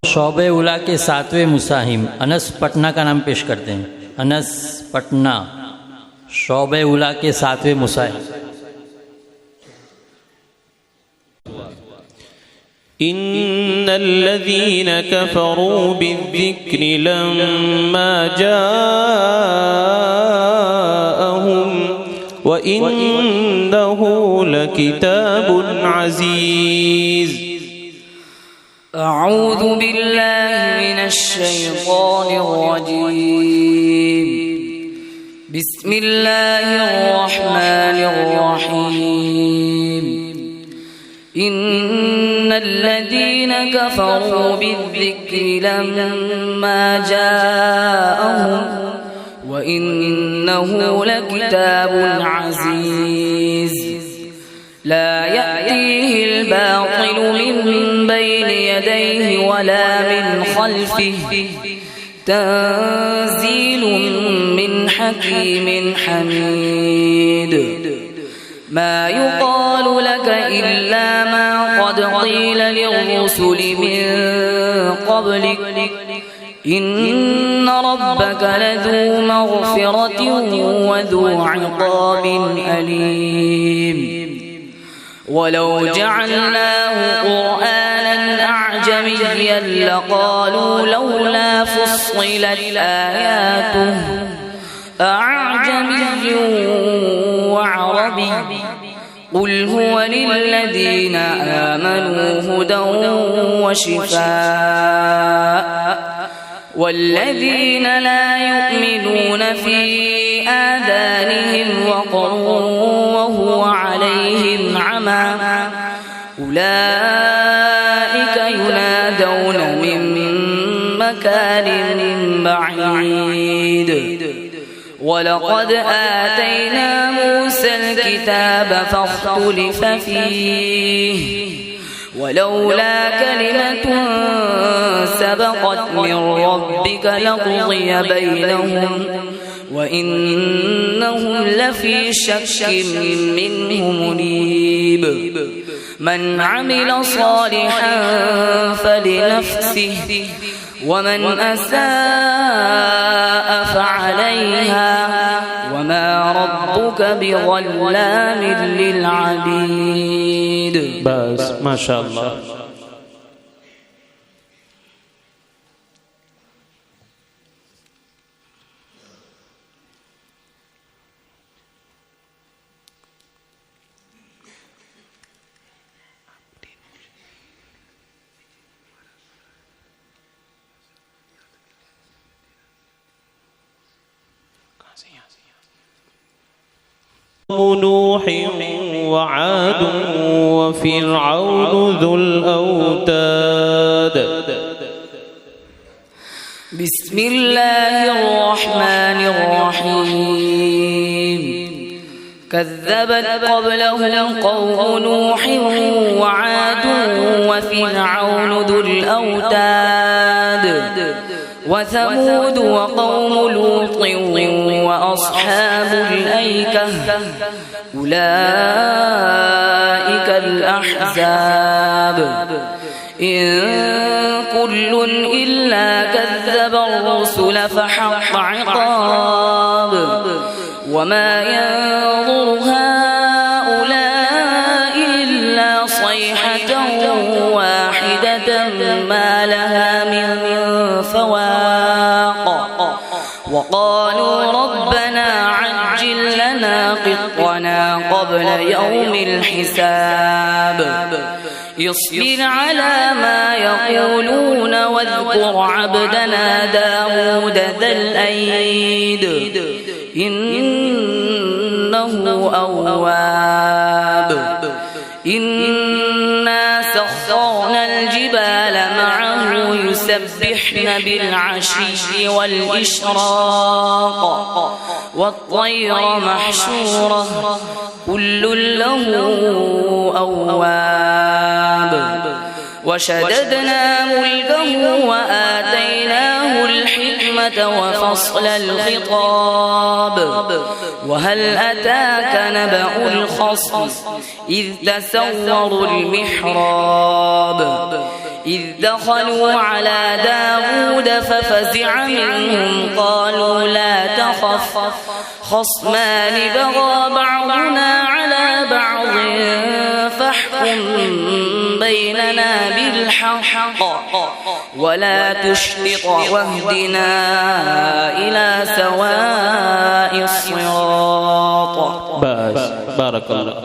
शौबे उला के 7वें मुसाहिम अनस पटना का नाम पेश करते हैं। अनस पटना शौबे उला के 7वें मुसाहिम। इन्नल्लज़ीन कफ़रू बिज़्ज़िक्रि लम्मा जाअहुम व इन्नहु लकिताबुन अज़ीज़। أعوذ بالله من الشيطان الرجيم بسم الله الرحمن الرحيم إن الذين كفروا بالذكر لما جاءهم وإنه لكتاب عزيز لا يأتيه الباطل من بين يديه ولا من خلفه تنزيل من حكيم حميد ما يقال لك إلا ما قد قيل للرسل من قبلك إن ربك لذو مغفرة وذو عقاب أليم ولو جعلناه قرآنا أعجميا لقالوا لولا فصلت آياته أعجمي وعربي قل هو للذين آمنوا هدى وشفاء والذين لا يؤمنون في آذانهم وقر وهو عليهم عمى أولئك ينادون من مكان بعيد ولقد آتينا موسى الكتاب فاختلف فيه ولولا كلمة سبقت من ربك لقضي بينهم وإنهم لفي شك منه مريب من عمل صالحا فلنفسه ومن أساء فعليها وما ربك بظلام للعبيد. بس ما شاء الله. نوح وعاد وفرعون ذو الأوتاد. بسم الله الرحمن الرحيم كذبت قبلهم قوم نوح وعاد وفرعون ذو الأوتاد وثمود وقوم لوط وأصحاب الأيكة أولئك الأحزاب إن كل إلا كذب الرسل فحق عقاب وما ينظر هؤلاء إلا صيحة واحدة ما لها من فواق وقالوا ربنا عجل لنا قطنا قبل يوم الحساب اصبر على ما يقولون واذكر عبدنا داود ذا الأيد إنه أواب إنا سخرنا الجبال معه يسبحن بالعشي والإشراق والطير محشورة كل له أواب وشددنا ملكه وآتيناه الحكمة وفصل الخطاب وهل أتاك نبأ الخصم إذ تسوروا المحراب إذ دخلوا على داود ففزع منهم قالوا لا تخف خصمان بغى بعضنا على بعض فاحكم بيننا بالحق ولا تشطط واهدنا إلى سواء الصراط. بارك الله.